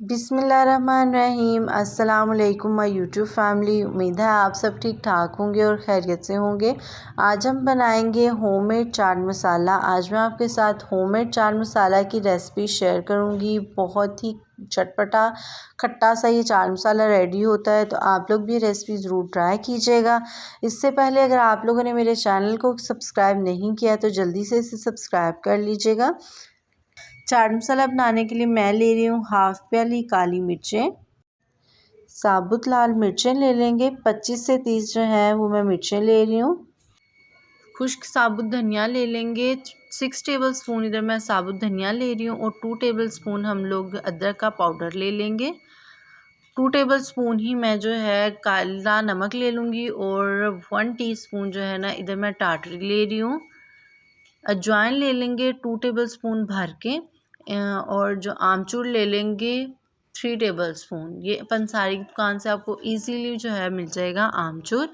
बिस्मिल्लाहिर्रहमानिर्रहीम। अस्सलाम वालेकुम माय यूट्यूब फैमिली। उम्मीद है आप सब ठीक ठाक होंगे और खैरियत से होंगे। आज हम बनाएंगे होममेड चाट मसाला। आज मैं आपके साथ होममेड चाट मसाला की रेसिपी शेयर करूंगी। बहुत ही चटपटा खट्टा सा ये चाट मसाला रेडी होता है, तो आप लोग भी रेसिपी ज़रूर ट्राई कीजिएगा। इससे पहले अगर आप लोगों ने मेरे चैनल को सब्सक्राइब नहीं किया तो जल्दी से इसे सब्सक्राइब कर लीजिएगा। चाट मसाला बनाने के लिए मैं ले रही हूँ हाफ़ प्याली काली मिर्चें, साबुत लाल मिर्चें ले लेंगे 25 से 30 जो है वो मैं मिर्चें ले रही हूँ। खुश्क साबुत धनिया ले लेंगे 6 टेबलस्पून, इधर मैं साबुत धनिया ले रही हूँ। और 2 टेबलस्पून हम लोग अदरक का पाउडर ले लेंगे। 2 टेबलस्पून ही मैं जो है काला नमक ले लूँगी। और 1 टीस्पून जो है ना इधर मैं टाटरी ले रही हूँ। अजवाइन ले लेंगे 2 टेबलस्पून भर के। और जो आमचूर ले लेंगे 3 टेबलस्पून। ये पंसारी की दुकान से आपको इजीली जो है मिल जाएगा आमचूर।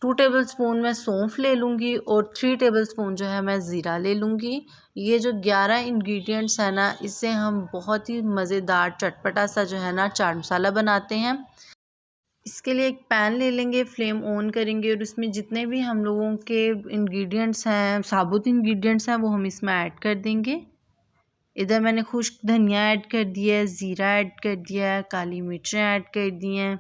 2 टेबलस्पून मैं सौंफ ले लूँगी और 3 टेबलस्पून जो है मैं ज़ीरा ले लूँगी। ये जो 11 इंग्रेडिएंट्स है ना, इससे हम बहुत ही मज़ेदार चटपटा सा जो है ना चाट मसाला बनाते हैं। इसके लिए एक पैन ले लेंगे, फ्लेम ऑन करेंगे और इसमें जितने भी हम लोगों के इंग्रेडिएंट्स हैं, साबुत इंग्रेडिएंट्स हैं, वो हम इसमें ऐड कर देंगे। इधर मैंने खुश्क धनिया ऐड कर दिया है, ज़ीरा ऐड कर दिया है, काली मिर्चें ऐड कर दी हैं,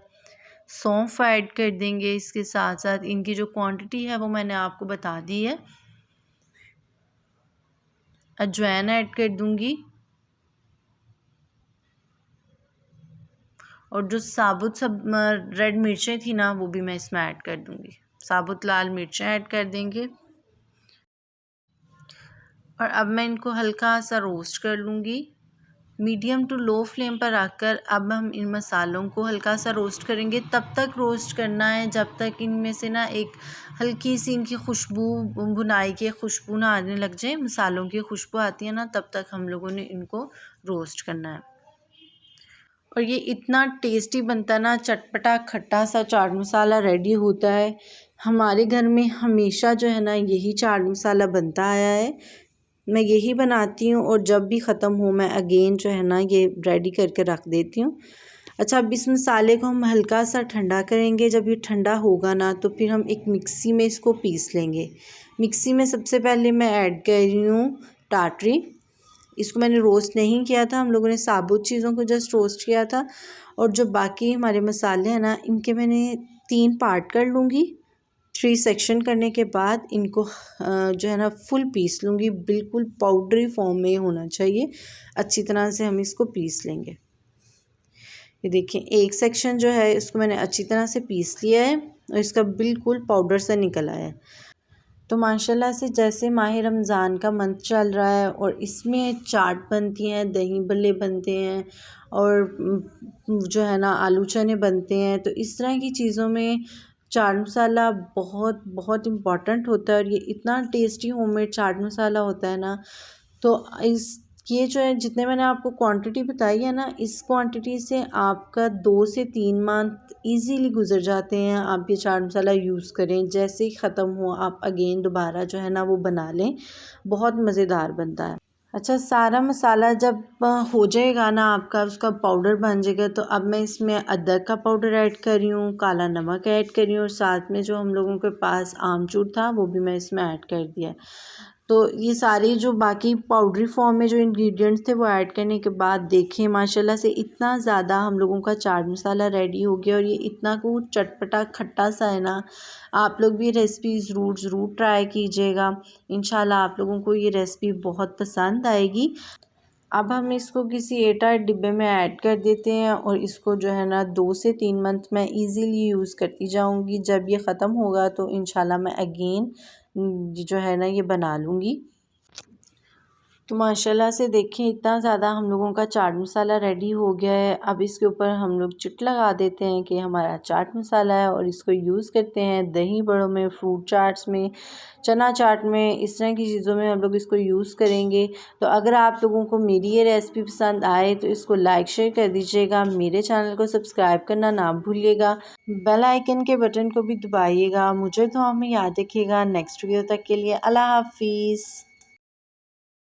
सौंफ ऐड कर देंगे। इसके साथ साथ इनकी जो क्वांटिटी है वो मैंने आपको बता दी है। अजवाइन ऐड कर दूंगी और जो साबुत सब रेड मिर्चें थी ना वो भी मैं इसमें ऐड कर दूंगी। साबुत लाल मिर्चें ऐड कर देंगे और अब मैं इनको हल्का सा रोस्ट कर लूँगी। मीडियम टू लो फ्लेम पर रखकर अब हम इन मसालों को हल्का सा रोस्ट करेंगे। तब तक रोस्ट करना है जब तक इनमें से ना एक हल्की सी इनकी खुशबू, भुनाई की खुशबू ना आने लग जाए। मसालों की खुशबू आती है ना, तब तक हम लोगों ने इनको रोस्ट करना है। और ये इतना टेस्टी बनता है ना, चटपटा खट्टा सा चाट मसाला रेडी होता है। हमारे घर में हमेशा जो है ना यही चाट मसाला बनता आया है। मैं यही बनाती हूँ और जब भी ख़त्म हो मैं अगेन जो है ना ये रेडी करके रख देती हूँ। अच्छा, अब इस मसाले को हम हल्का सा ठंडा करेंगे। जब ये ठंडा होगा ना तो फिर हम एक मिक्सी में इसको पीस लेंगे। मिक्सी में सबसे पहले मैं ऐड कर रही हूँ टाटरी। इसको मैंने रोस्ट नहीं किया था, हम लोगों ने साबुत चीज़ों को जस्ट रोस्ट किया था। और जो बाकी हमारे मसाले हैं ना, इनके मैंने 3 पार्ट कर लूँगी। 3 सेक्शन करने के बाद इनको जो है ना फुल पीस लूँगी। बिल्कुल पाउडरी फॉर्म में होना चाहिए। अच्छी तरह से हम इसको पीस लेंगे। ये देखिए, एक सेक्शन जो है इसको मैंने अच्छी तरह से पीस लिया है और इसका बिल्कुल पाउडर सा निकल आया है। तो माशाल्लाह से जैसे माह रमज़ान का मंथ चल रहा है और इसमें चाट बनती हैं, दही बल्ले बनते हैं और जो है ना आलू चने बनते हैं, तो इस तरह की चीज़ों में चाट मसाला बहुत बहुत इम्पॉर्टेंट होता है। और ये इतना टेस्टी होममेड चाट मसाला होता है ना, तो ये जो है जितने मैंने आपको क्वांटिटी बताई है ना, इस क्वांटिटी से आपका 2 से 3 मंथ इजीली गुजर जाते हैं। आप ये चाट मसाला यूज़ करें, जैसे ही ख़त्म हो आप अगेन दोबारा जो है ना वो बना लें। बहुत मज़ेदार बनता है। अच्छा, सारा मसाला जब हो जाएगा ना आपका, उसका पाउडर बन जाएगा, तो अब मैं इसमें अदरक का पाउडर ऐड कर रही हूँ, काला नमक ऐड कर रही हूँ और साथ में जो हम लोगों के पास आमचूर था वो भी मैं इसमें ऐड कर दिया। तो ये सारी जो बाकी पाउडरी फॉर्म में जो इंग्रेडिएंट्स थे वो ऐड करने के बाद देखें माशाल्लाह से इतना ज़्यादा हम लोगों का चाट मसाला रेडी हो गया। और ये इतना कुछ चटपटा खट्टा सा है ना, आप लोग भी रेसिपी ज़रूर ट्राई कीजिएगा। इंशाल्लाह आप लोगों को ये रेसिपी बहुत पसंद आएगी। अब हम इसको किसी एयरटाइट डिब्बे में ऐड कर देते हैं और इसको जो है ना 2 से 3 मंथ मैं इजीली यूज़ करती जाऊंगी। जब ये ख़त्म होगा तो इंशाल्लाह मैं अगेन जो है ना ये बना लूँगी। तो माशाल्लाह से देखें इतना ज़्यादा हम लोगों का चाट मसाला रेडी हो गया है। अब इसके ऊपर हम लोग चिट लगा देते हैं कि हमारा चाट मसाला है और इसको यूज़ करते हैं दही बड़ों में, फ्रूट चाट्स में, चना चाट में, इस तरह की चीज़ों में हम लोग इसको यूज़ करेंगे। तो अगर आप लोगों को मेरी ये रेसिपी पसंद आए तो इसको लाइक शेयर कर दीजिएगा। मेरे चैनल को सब्सक्राइब करना ना भूलिएगा। बेल आइकन के बटन को भी दबाइएगा। मुझे तो हमें याद रखिएगा। नेक्स्ट वीडियो तक के लिए अल्लाह हाफिज़।